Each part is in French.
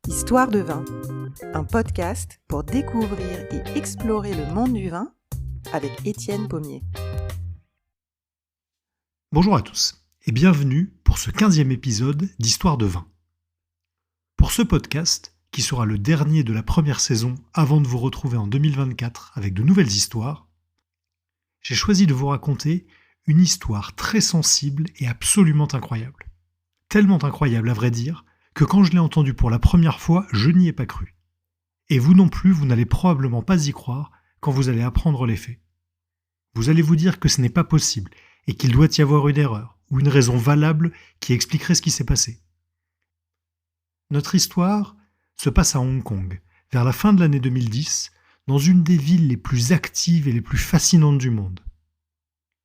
Histoire de vin, un podcast pour découvrir et explorer le monde du vin avec Étienne Pommier. Bonjour à tous et bienvenue pour ce 15e épisode d'Histoire de vin. Pour ce podcast, qui sera le dernier de la première saison avant de vous retrouver en 2024 avec de nouvelles histoires, j'ai choisi de vous raconter une histoire très sensible et absolument incroyable. Tellement incroyable à vrai dire, que quand je l'ai entendue pour la première fois, je n'y ai pas cru. Et vous non plus, vous n'allez probablement pas y croire quand vous allez apprendre les faits. Vous allez vous dire que ce n'est pas possible et qu'il doit y avoir une erreur ou une raison valable qui expliquerait ce qui s'est passé. Notre histoire se passe à Hong Kong, vers la fin de l'année 2010, dans une des villes les plus actives et les plus fascinantes du monde.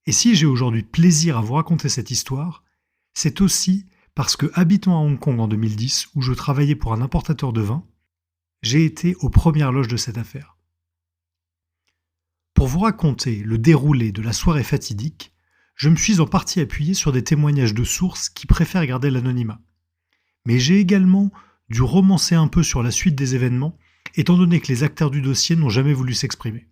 Et si j'ai aujourd'hui plaisir à vous raconter cette histoire, c'est aussi parce que, habitant à Hong Kong en 2010, où je travaillais pour un importateur de vin, j'ai été aux premières loges de cette affaire. Pour vous raconter le déroulé de la soirée fatidique, je me suis en partie appuyé sur des témoignages de sources qui préfèrent garder l'anonymat. Mais j'ai également dû romancer un peu sur la suite des événements, étant donné que les acteurs du dossier n'ont jamais voulu s'exprimer.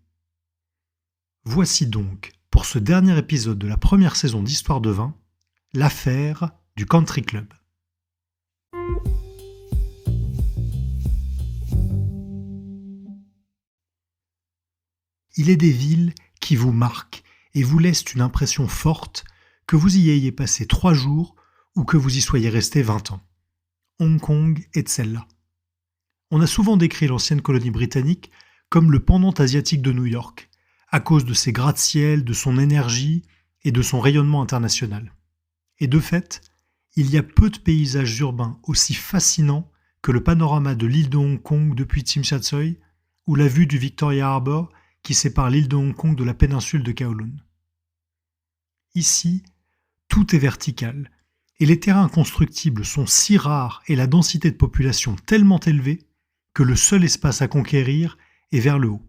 Voici donc, pour ce dernier épisode de la première saison d'Histoire de vin, l'affaire du Country Club. Il est des villes qui vous marquent et vous laissent une impression forte, que vous y ayez passé 3 jours ou que vous y soyez resté 20 ans. Hong Kong est celle-là. On a souvent décrit l'ancienne colonie britannique comme le pendant asiatique de New York, à cause de ses gratte-ciel, de son énergie et de son rayonnement international. Et de fait, il y a peu de paysages urbains aussi fascinants que le panorama de l'île de Hong Kong depuis Tsim Sha Tsui ou la vue du Victoria Harbour qui sépare l'île de Hong Kong de la péninsule de Kowloon. Ici, tout est vertical et les terrains constructibles sont si rares et la densité de population tellement élevée que le seul espace à conquérir est vers le haut.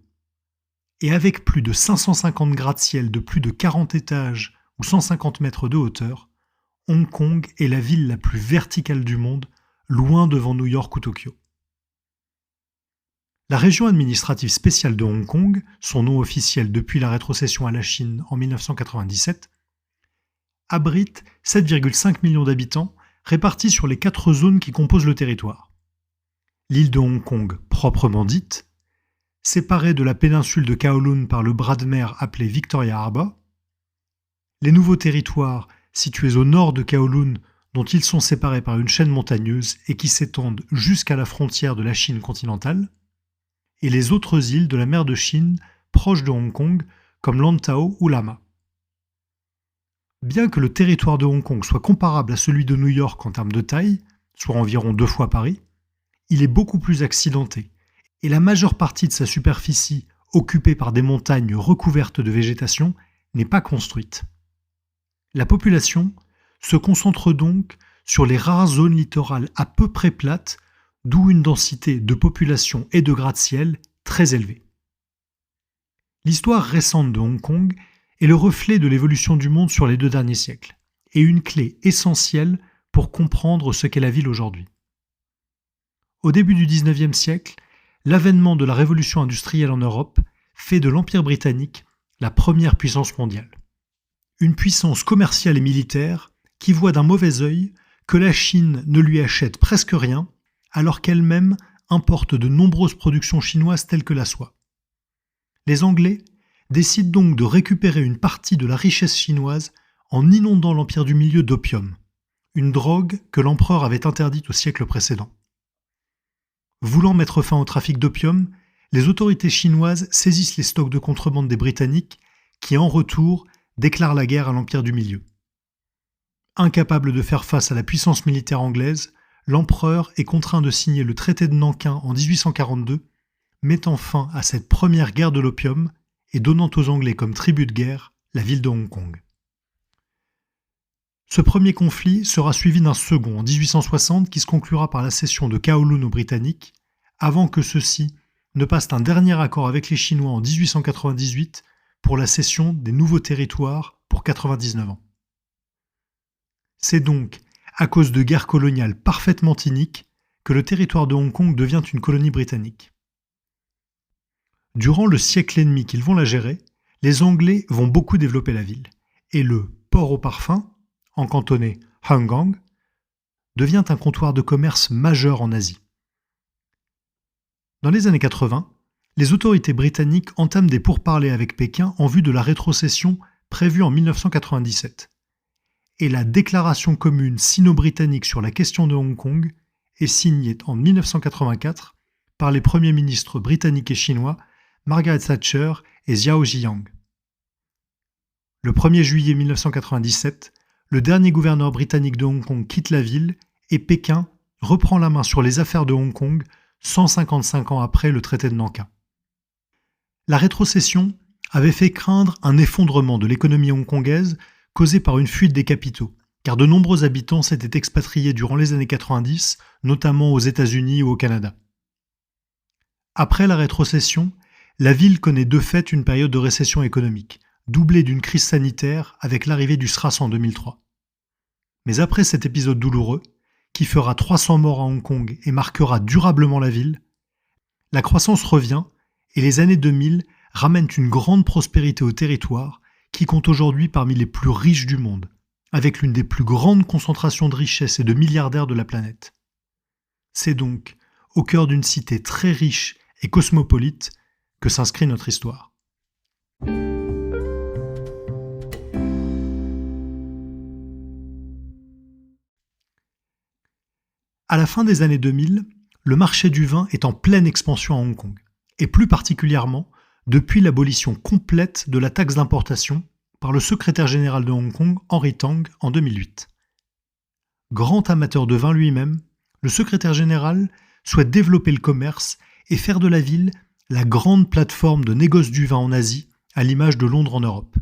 Et avec plus de 550 gratte-ciel de plus de 40 étages ou 150 mètres de hauteur, Hong Kong est la ville la plus verticale du monde, loin devant New York ou Tokyo. La région administrative spéciale de Hong Kong, son nom officiel depuis la rétrocession à la Chine en 1997, abrite 7,5 millions d'habitants répartis sur les 4 zones qui composent le territoire. L'île de Hong Kong, proprement dite, séparée de la péninsule de Kowloon par le bras de mer appelé Victoria Harbour, les nouveaux territoires situés au nord de Kowloon, dont ils sont séparés par une chaîne montagneuse et qui s'étendent jusqu'à la frontière de la Chine continentale, et les autres îles de la mer de Chine proches de Hong Kong, comme Lantau ou Lama. Bien que le territoire de Hong Kong soit comparable à celui de New York en termes de taille, soit environ 2 fois Paris, il est beaucoup plus accidenté, et la majeure partie de sa superficie, occupée par des montagnes recouvertes de végétation, n'est pas construite. La population se concentre donc sur les rares zones littorales à peu près plates, d'où une densité de population et de gratte-ciel très élevée. L'histoire récente de Hong Kong est le reflet de l'évolution du monde sur les 2 derniers siècles, et une clé essentielle pour comprendre ce qu'est la ville aujourd'hui. Au début du XIXe siècle, l'avènement de la révolution industrielle en Europe fait de l'Empire britannique la première puissance mondiale. Une puissance commerciale et militaire qui voit d'un mauvais œil que la Chine ne lui achète presque rien, alors qu'elle-même importe de nombreuses productions chinoises telles que la soie. Les Anglais décident donc de récupérer une partie de la richesse chinoise en inondant l'Empire du Milieu d'opium, une drogue que l'empereur avait interdite au siècle précédent. Voulant mettre fin au trafic d'opium, les autorités chinoises saisissent les stocks de contrebande des Britanniques qui, en retour, déclarent la guerre à l'Empire du Milieu. Incapable de faire face à la puissance militaire anglaise, l'empereur est contraint de signer le traité de Nankin en 1842, mettant fin à cette première guerre de l'opium et donnant aux Anglais comme tribut de guerre la ville de Hong Kong. Ce premier conflit sera suivi d'un second en 1860 qui se conclura par la cession de Kowloon aux Britanniques, avant que ceux-ci ne passent un dernier accord avec les Chinois en 1898 pour la cession des nouveaux territoires pour pour 99 ans. C'est donc à cause de guerres coloniales parfaitement iniques que le territoire de Hong Kong devient une colonie britannique. Durant le siècle et demi qu'ils vont la gérer, les Anglais vont beaucoup développer la ville, et le port au parfum, encantonné Honggang, devient un comptoir de commerce majeur en Asie. Dans les années 80, les autorités britanniques entament des pourparlers avec Pékin en vue de la rétrocession prévue en 1997. Et la déclaration commune sino-britannique sur la question de Hong Kong est signée en 1984 par les premiers ministres britanniques et chinois Margaret Thatcher et Zhao Ziyang. Le 1er juillet 1997, le dernier gouverneur britannique de Hong Kong quitte la ville et Pékin reprend la main sur les affaires de Hong Kong 155 ans après le traité de Nankin. La rétrocession avait fait craindre un effondrement de l'économie hongkongaise causé par une fuite des capitaux, car de nombreux habitants s'étaient expatriés durant les années 90, notamment aux États-Unis ou au Canada. Après la rétrocession, la ville connaît de fait une période de récession économique, doublée d'une crise sanitaire avec l'arrivée du SRAS en 2003. Mais après cet épisode douloureux, qui fera 300 morts à Hong Kong et marquera durablement la ville, la croissance revient et les années 2000 ramènent une grande prospérité au territoire qui compte aujourd'hui parmi les plus riches du monde, avec l'une des plus grandes concentrations de richesses et de milliardaires de la planète. C'est donc au cœur d'une cité très riche et cosmopolite que s'inscrit notre histoire. À la fin des années 2000, le marché du vin est en pleine expansion à Hong Kong, et plus particulièrement depuis l'abolition complète de la taxe d'importation par le secrétaire général de Hong Kong, Henry Tang, en 2008. Grand amateur de vin lui-même, le secrétaire général souhaite développer le commerce et faire de la ville la grande plateforme de négoce du vin en Asie, à l'image de Londres en Europe.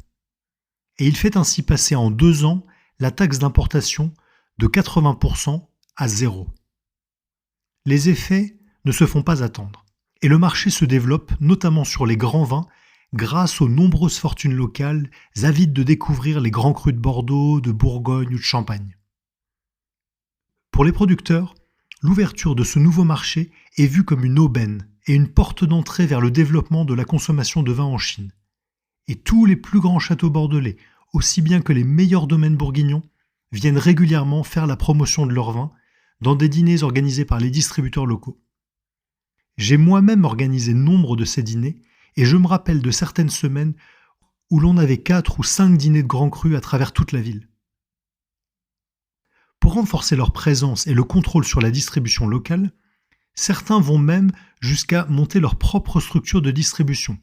Et il fait ainsi passer en 2 ans la taxe d'importation de 80% à 0. Les effets ne se font pas attendre, et le marché se développe notamment sur les grands vins grâce aux nombreuses fortunes locales avides de découvrir les grands crus de Bordeaux, de Bourgogne ou de Champagne. Pour les producteurs, l'ouverture de ce nouveau marché est vue comme une aubaine et une porte d'entrée vers le développement de la consommation de vin en Chine. Et tous les plus grands châteaux bordelais, aussi bien que les meilleurs domaines bourguignons, viennent régulièrement faire la promotion de leur vin dans des dîners organisés par les distributeurs locaux. J'ai moi-même organisé nombre de ces dîners et je me rappelle de certaines semaines où l'on avait 4 ou 5 dîners de grands crus à travers toute la ville. Pour renforcer leur présence et le contrôle sur la distribution locale, certains vont même jusqu'à monter leur propre structure de distribution,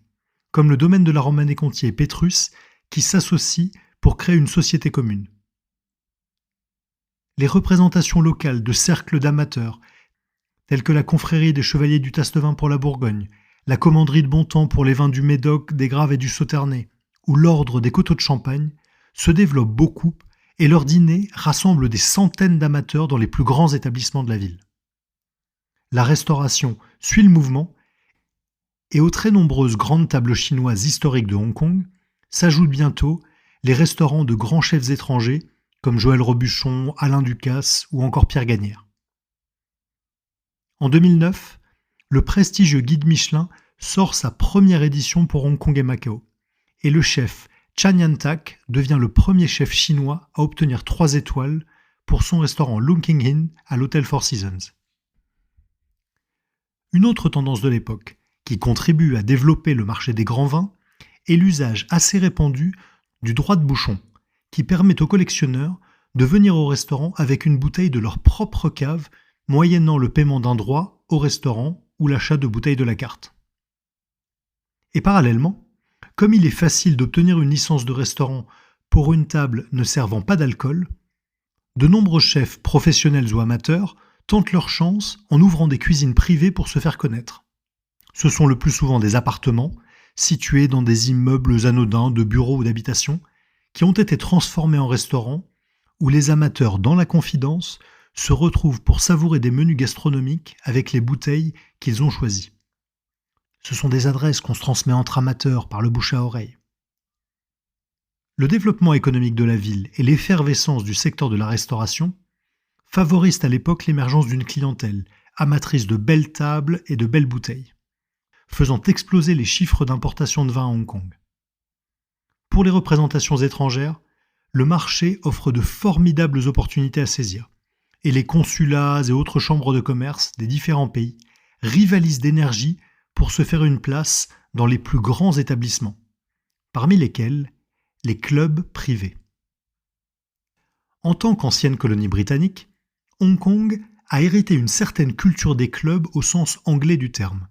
comme le domaine de la Romanée-Conti et Pétrus, qui s'associent pour créer une société commune. Les représentations locales de cercles d'amateurs, tels que la confrérie des Chevaliers du Tastevin pour la Bourgogne, la commanderie de Bontemps pour les vins du Médoc, des Graves et du Sauternay, ou l'ordre des Coteaux de Champagne, se développent beaucoup et leurs dîners rassemblent des centaines d'amateurs dans les plus grands établissements de la ville. La restauration suit le mouvement et aux très nombreuses grandes tables chinoises historiques de Hong Kong s'ajoutent bientôt les restaurants de grands chefs étrangers comme Joël Robuchon, Alain Ducasse ou encore Pierre Gagnère. En 2009, le prestigieux guide Michelin sort sa première édition pour Hong Kong et Macao, et le chef Chan Yan-tak devient le premier chef chinois à obtenir 3 étoiles pour son restaurant Lunking Inn à l'hôtel Four Seasons. Une autre tendance de l'époque, qui contribue à développer le marché des grands vins, est l'usage assez répandu du droit de bouchon, qui permet aux collectionneurs de venir au restaurant avec une bouteille de leur propre cave, moyennant le paiement d'un droit au restaurant ou l'achat de bouteilles de la carte. Et parallèlement, comme il est facile d'obtenir une licence de restaurant pour une table ne servant pas d'alcool, de nombreux chefs professionnels ou amateurs tentent leur chance en ouvrant des cuisines privées pour se faire connaître. Ce sont le plus souvent des appartements, situés dans des immeubles anodins de bureaux ou d'habitations, qui ont été transformés en restaurants, où les amateurs, dans la confidence, se retrouvent pour savourer des menus gastronomiques avec les bouteilles qu'ils ont choisies. Ce sont des adresses qu'on se transmet entre amateurs par le bouche à oreille. Le développement économique de la ville et l'effervescence du secteur de la restauration favorisent à l'époque l'émergence d'une clientèle amatrice de belles tables et de belles bouteilles, faisant exploser les chiffres d'importation de vin à Hong Kong. Pour les représentations étrangères, le marché offre de formidables opportunités à saisir, et les consulats et autres chambres de commerce des différents pays rivalisent d'énergie pour se faire une place dans les plus grands établissements, parmi lesquels les clubs privés. En tant qu'ancienne colonie britannique, Hong Kong a hérité une certaine culture des clubs au sens anglais du terme.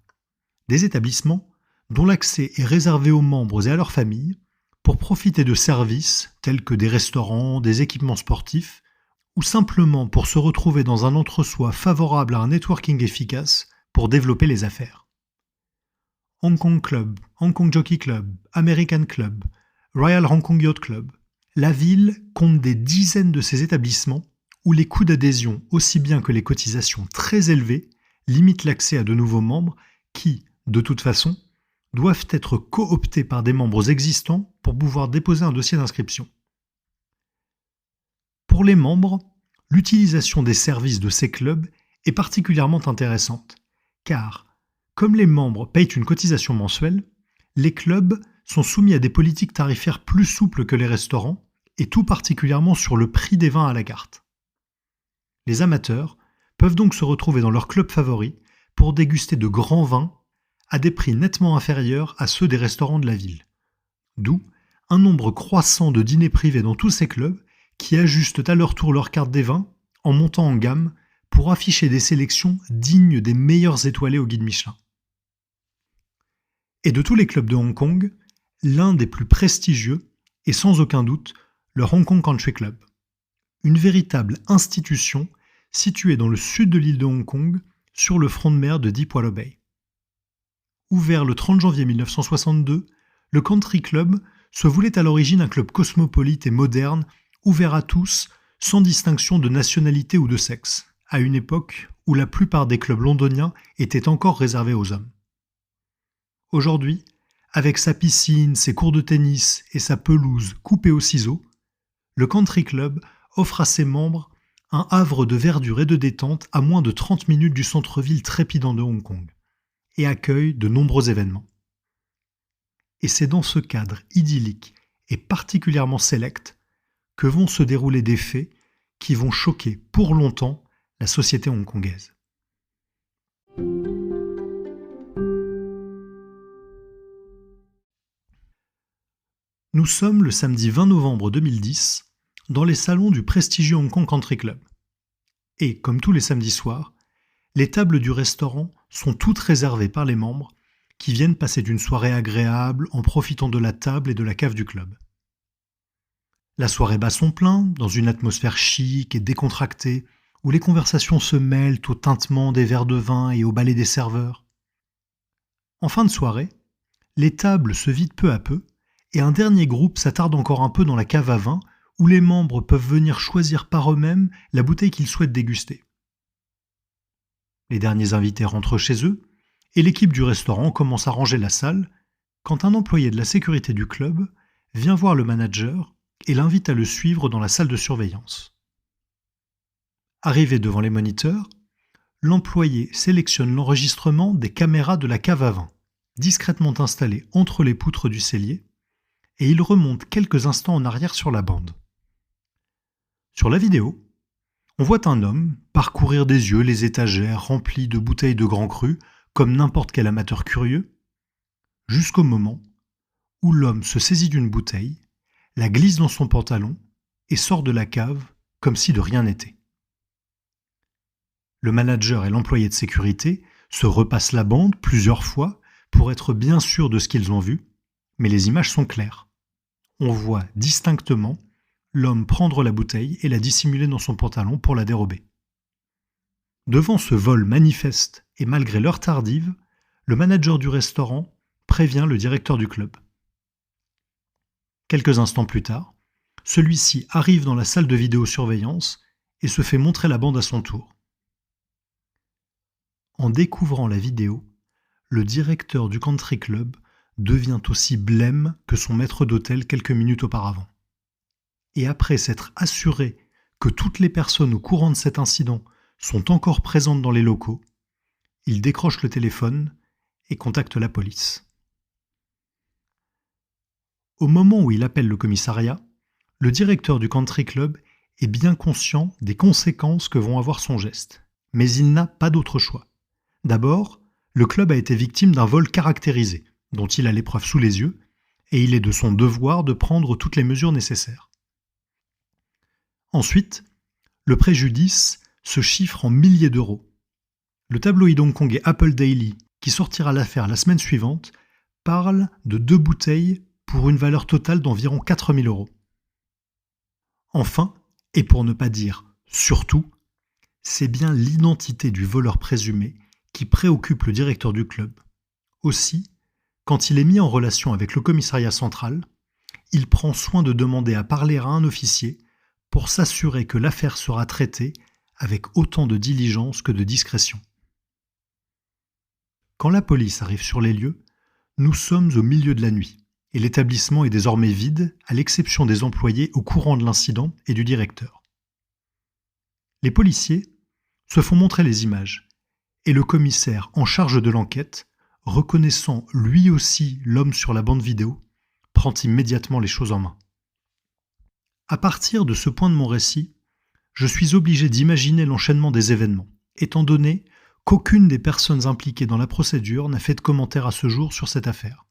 Des établissements dont l'accès est réservé aux membres et à leurs familles pour profiter de services tels que des restaurants, des équipements sportifs, ou simplement pour se retrouver dans un entre-soi favorable à un networking efficace pour développer les affaires. Hong Kong Club, Hong Kong Jockey Club, American Club, Royal Hong Kong Yacht Club, la ville compte des dizaines de ces établissements où les coûts d'adhésion, aussi bien que les cotisations très élevées, limitent l'accès à de nouveaux membres qui, de toute façon, doivent être cooptés par des membres existants pour pouvoir déposer un dossier d'inscription. Pour les membres, l'utilisation des services de ces clubs est particulièrement intéressante, car, comme les membres payent une cotisation mensuelle, les clubs sont soumis à des politiques tarifaires plus souples que les restaurants, et tout particulièrement sur le prix des vins à la carte. Les amateurs peuvent donc se retrouver dans leur club favori pour déguster de grands vins à des prix nettement inférieurs à ceux des restaurants de la ville. D'où un nombre croissant de dîners privés dans tous ces clubs qui ajustent à leur tour leur carte des vins en montant en gamme pour afficher des sélections dignes des meilleurs étoilés au guide Michelin. Et de tous les clubs de Hong Kong, l'un des plus prestigieux est sans aucun doute le Hong Kong Country Club, une véritable institution située dans le sud de l'île de Hong Kong, sur le front de mer de Deepwater Bay. Ouvert le 30 janvier 1962, le Country Club se voulait à l'origine un club cosmopolite et moderne, ouvert à tous, sans distinction de nationalité ou de sexe, à une époque où la plupart des clubs londoniens étaient encore réservés aux hommes. Aujourd'hui, avec sa piscine, ses cours de tennis et sa pelouse coupée au ciseau, le Country Club offre à ses membres un havre de verdure et de détente à moins de 30 minutes du centre-ville trépidant de Hong Kong, et accueille de nombreux événements. Et c'est dans ce cadre idyllique et particulièrement sélect que vont se dérouler des faits qui vont choquer pour longtemps la société hongkongaise. Nous sommes le samedi 20 novembre 2010 dans les salons du prestigieux Hong Kong Country Club. Et, comme tous les samedis soirs, les tables du restaurant sont toutes réservées par les membres qui viennent passer d'une soirée agréable en profitant de la table et de la cave du club. La soirée bat son plein dans une atmosphère chic et décontractée où les conversations se mêlent au tintement des verres de vin et au balai des serveurs. En fin de soirée, les tables se vident peu à peu et un dernier groupe s'attarde encore un peu dans la cave à vin où les membres peuvent venir choisir par eux-mêmes la bouteille qu'ils souhaitent déguster. Les derniers invités rentrent chez eux et l'équipe du restaurant commence à ranger la salle quand un employé de la sécurité du club vient voir le manager et l'invite à le suivre dans la salle de surveillance. Arrivé devant les moniteurs, l'employé sélectionne l'enregistrement des caméras de la cave à vin, discrètement installées entre les poutres du cellier, et il remonte quelques instants en arrière sur la bande. Sur la vidéo, on voit un homme parcourir des yeux les étagères remplies de bouteilles de Grand Cru comme n'importe quel amateur curieux, jusqu'au moment où l'homme se saisit d'une bouteille, la glisse dans son pantalon et sort de la cave comme si de rien n'était. Le manager et l'employé de sécurité se repassent la bande plusieurs fois pour être bien sûrs de ce qu'ils ont vu, mais les images sont claires. On voit distinctement l'homme prendre la bouteille et la dissimuler dans son pantalon pour la dérober. Devant ce vol manifeste et malgré l'heure tardive, le manager du restaurant prévient le directeur du club. Quelques instants plus tard, celui-ci arrive dans la salle de vidéosurveillance et se fait montrer la bande à son tour. En découvrant la vidéo, le directeur du country club devient aussi blême que son maître d'hôtel quelques minutes auparavant. et après s'être assuré que toutes les personnes au courant de cet incident sont encore présentes dans les locaux, il décroche le téléphone et contacte la police. Au moment où il appelle le commissariat, le directeur du country club est bien conscient des conséquences que vont avoir son geste. Mais il n'a pas d'autre choix. D'abord, le club a été victime d'un vol caractérisé, dont il a les preuves sous les yeux, et il est de son devoir de prendre toutes les mesures nécessaires. Ensuite, le préjudice se chiffre en milliers d'euros. Le tabloïd hongkongais Apple Daily, qui sortira l'affaire la semaine suivante, parle de 2 bouteilles pour une valeur totale d'environ 4 000 euros. Enfin, et pour ne pas dire surtout, c'est bien l'identité du voleur présumé qui préoccupe le directeur du club. Aussi, quand il est mis en relation avec le commissariat central, il prend soin de demander à parler à un officier pour s'assurer que l'affaire sera traitée avec autant de diligence que de discrétion. Quand la police arrive sur les lieux, nous sommes au milieu de la nuit et l'établissement est désormais vide à l'exception des employés au courant de l'incident et du directeur. Les policiers se font montrer les images et le commissaire en charge de l'enquête, reconnaissant lui aussi l'homme sur la bande vidéo, prend immédiatement les choses en main. À partir de ce point de mon récit, je suis obligé d'imaginer l'enchaînement des événements, étant donné qu'aucune des personnes impliquées dans la procédure n'a fait de commentaire à ce jour sur cette affaire.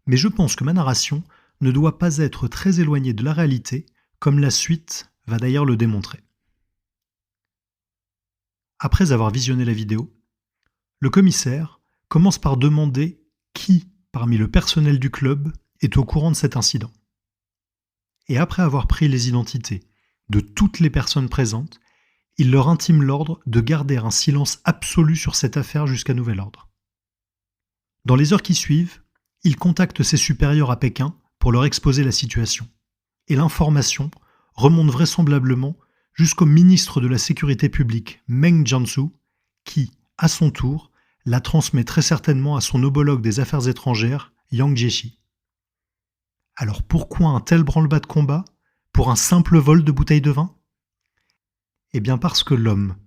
Mais je pense que ma narration ne doit pas être très éloignée de la réalité, comme la suite va d'ailleurs le démontrer. Après avoir visionné la vidéo, le commissaire commence par demander qui, parmi le personnel du club, est au courant de cet incident. Et après avoir pris les identités de toutes les personnes présentes, il leur intime l'ordre de garder un silence absolu sur cette affaire jusqu'à nouvel ordre. Dans les heures qui suivent, il contacte ses supérieurs à Pékin pour leur exposer la situation. Et l'information remonte vraisemblablement jusqu'au ministre de la Sécurité publique, Meng Jianzhou, qui, à son tour, la transmet très certainement à son homologue des affaires étrangères, Yang Jiechi. Alors pourquoi un tel branle-bas de combat pour un simple vol de bouteilles de vin ? Eh bien parce que l'homme,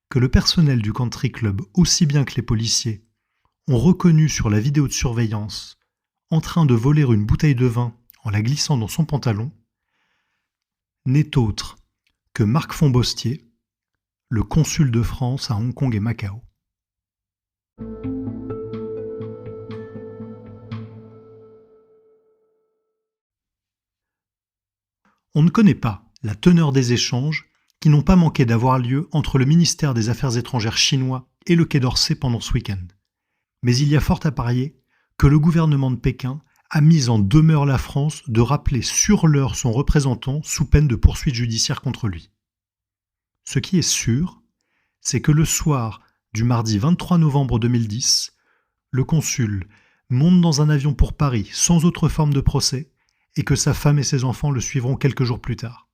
que le personnel du country club aussi bien que les policiers, ont reconnu sur la vidéo de surveillance en train de voler une bouteille de vin en la glissant dans son pantalon, n'est autre que Marc Fombostier, le consul de France à Hong Kong et Macao. On ne connaît pas la teneur des échanges qui n'ont pas manqué d'avoir lieu entre le ministère des Affaires étrangères chinois et le Quai d'Orsay pendant ce week-end. Mais il y a fort à parier que le gouvernement de Pékin a mis en demeure la France de rappeler sur l'heure son représentant sous peine de poursuites judiciaires contre lui. Ce qui est sûr, c'est que le soir du mardi 23 novembre 2010, le consul monte dans un avion pour Paris sans autre forme de procès et que sa femme et ses enfants le suivront quelques jours plus tard.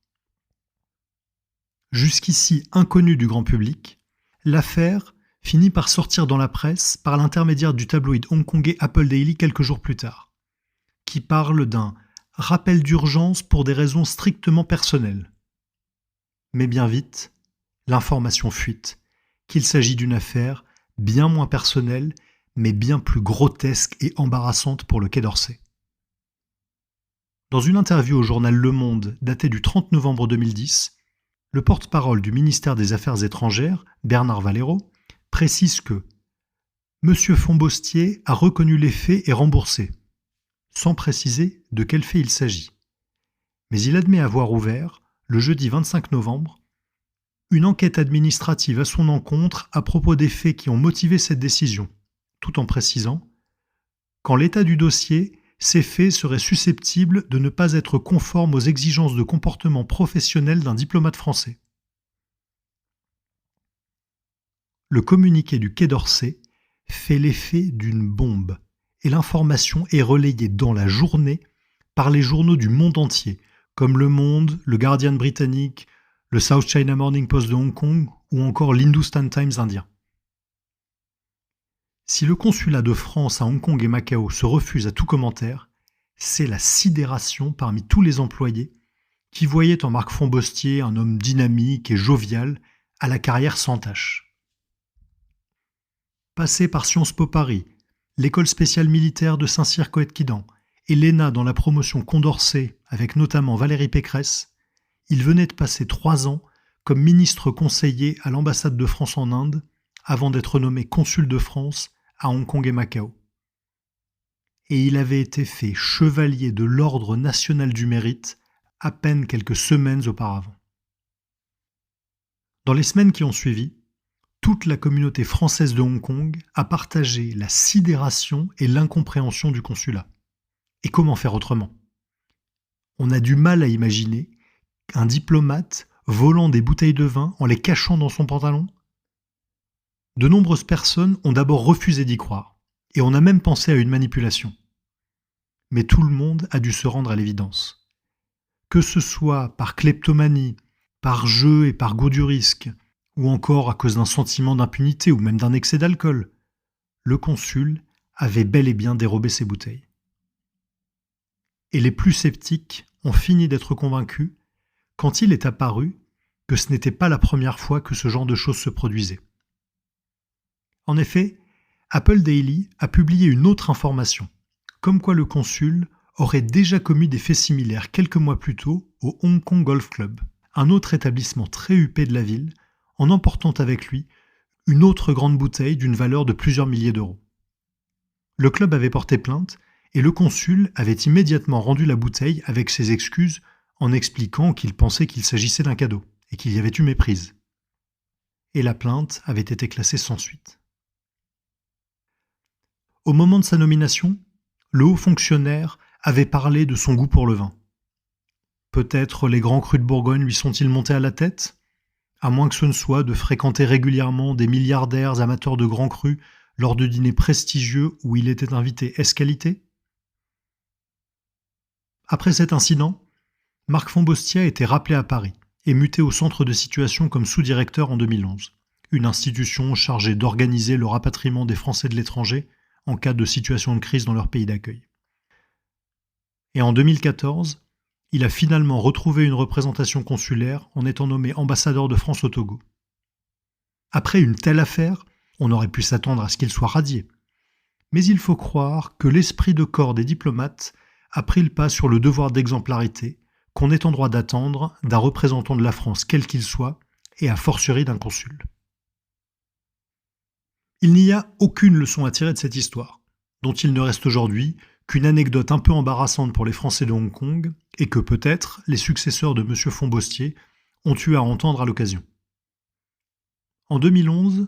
Jusqu'ici inconnue du grand public, l'affaire finit par sortir dans la presse par l'intermédiaire du tabloïd hongkongais Apple Daily quelques jours plus tard, qui parle d'un « rappel d'urgence pour des raisons strictement personnelles ». Mais bien vite, l'information fuite qu'il s'agit d'une affaire bien moins personnelle, mais bien plus grotesque et embarrassante pour le Quai d'Orsay. Dans une interview au journal Le Monde datée du 30 novembre 2010, le porte-parole du ministère des Affaires étrangères, Bernard Valero, précise que « M. Fombostier a reconnu les faits et remboursé », sans préciser de quel fait il s'agit. Mais il admet avoir ouvert, le jeudi 25 novembre, une enquête administrative à son encontre à propos des faits qui ont motivé cette décision, tout en précisant qu'en l'état du dossier, ces faits seraient susceptibles de ne pas être conformes aux exigences de comportement professionnel d'un diplomate français. Le communiqué du Quai d'Orsay fait l'effet d'une bombe et l'information est relayée dans la journée par les journaux du monde entier, comme Le Monde, le Guardian britannique, le South China Morning Post de Hong Kong ou encore l'Hindustan Times indien. Si le consulat de France à Hong Kong et Macao se refuse à tout commentaire, c'est la sidération parmi tous les employés qui voyait en Marc Fombostier un homme dynamique et jovial, à la carrière sans tache. Passé par Sciences Po Paris, l'école spéciale militaire de Saint-Cyr-Coëtquidan et l'ENA dans la promotion Condorcet avec notamment Valérie Pécresse, il venait de passer 3 ans comme ministre conseiller à l'ambassade de France en Inde avant d'être nommé consul de France à Hong Kong et Macao. Et il avait été fait chevalier de l'Ordre national du mérite à peine quelques semaines auparavant. Dans les semaines qui ont suivi, toute la communauté française de Hong Kong a partagé la sidération et l'incompréhension du consulat. Et comment faire autrement ? On a du mal à imaginer un diplomate volant des bouteilles de vin en les cachant dans son pantalon. De nombreuses personnes ont d'abord refusé d'y croire, et on a même pensé à une manipulation. Mais tout le monde a dû se rendre à l'évidence. Que ce soit par kleptomanie, par jeu et par goût du risque, ou encore à cause d'un sentiment d'impunité ou même d'un excès d'alcool, le consul avait bel et bien dérobé ses bouteilles. Et les plus sceptiques ont fini d'être convaincus quand il est apparu que ce n'était pas la première fois que ce genre de choses se produisait. En effet, Apple Daily a publié une autre information, comme quoi le consul aurait déjà commis des faits similaires quelques mois plus tôt au Hong Kong Golf Club, un autre établissement très huppé de la ville, en emportant avec lui une autre grande bouteille d'une valeur de plusieurs milliers d'euros. Le club avait porté plainte et le consul avait immédiatement rendu la bouteille avec ses excuses en expliquant qu'il pensait qu'il s'agissait d'un cadeau et qu'il y avait eu méprise. Et la plainte avait été classée sans suite. Au moment de sa nomination, le haut fonctionnaire avait parlé de son goût pour le vin. Peut-être les grands crus de Bourgogne lui sont-ils montés à la tête ? À moins que ce ne soit de fréquenter régulièrement des milliardaires amateurs de grands crus lors de dîners prestigieux où il était invité ès-qualité ? Après cet incident, Marc Fombostier a été rappelé à Paris et muté au centre de situation comme sous-directeur en 2011, une institution chargée d'organiser le rapatriement des Français de l'étranger en cas de situation de crise dans leur pays d'accueil. Et en 2014, il a finalement retrouvé une représentation consulaire en étant nommé ambassadeur de France au Togo. Après une telle affaire, on aurait pu s'attendre à ce qu'il soit radié. Mais il faut croire que l'esprit de corps des diplomates a pris le pas sur le devoir d'exemplarité qu'on est en droit d'attendre d'un représentant de la France quel qu'il soit, et a fortiori d'un consul. Il n'y a aucune leçon à tirer de cette histoire, dont il ne reste aujourd'hui qu'une anecdote un peu embarrassante pour les Français de Hong Kong et que peut-être les successeurs de M. Fombostier ont eu à entendre à l'occasion. En 2011,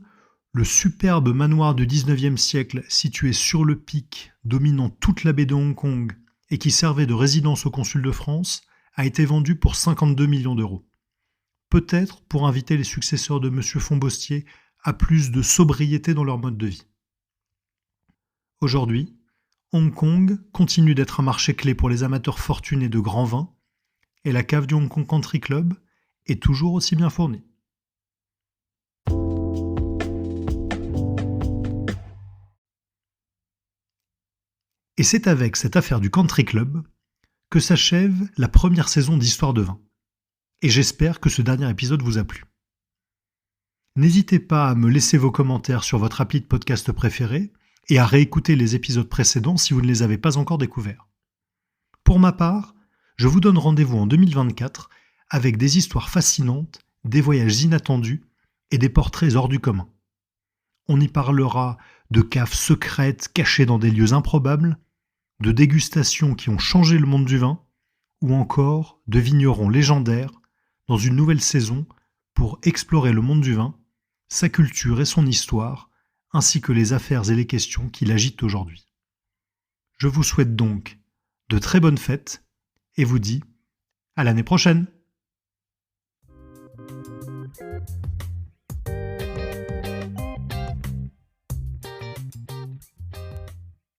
le superbe manoir du XIXe siècle situé sur le pic dominant toute la baie de Hong Kong et qui servait de résidence au consul de France a été vendu pour 52 millions d'euros. Peut-être pour inviter les successeurs de M. Fombostier à plus de sobriété dans leur mode de vie. Aujourd'hui, Hong Kong continue d'être un marché clé pour les amateurs fortunés de grands vins et la cave du Hong Kong Country Club est toujours aussi bien fournie. Et c'est avec cette affaire du Country Club que s'achève la première saison d'Histoire de vin. Et j'espère que ce dernier épisode vous a plu. N'hésitez pas à me laisser vos commentaires sur votre appli de podcast préféré et à réécouter les épisodes précédents si vous ne les avez pas encore découverts. Pour ma part, je vous donne rendez-vous en 2024 avec des histoires fascinantes, des voyages inattendus et des portraits hors du commun. On y parlera de caves secrètes cachées dans des lieux improbables, de dégustations qui ont changé le monde du vin, ou encore de vignerons légendaires dans une nouvelle saison pour explorer le monde du vin, sa culture et son histoire, ainsi que les affaires et les questions qui l'agitent aujourd'hui. Je vous souhaite donc de très bonnes fêtes et vous dis à l'année prochaine.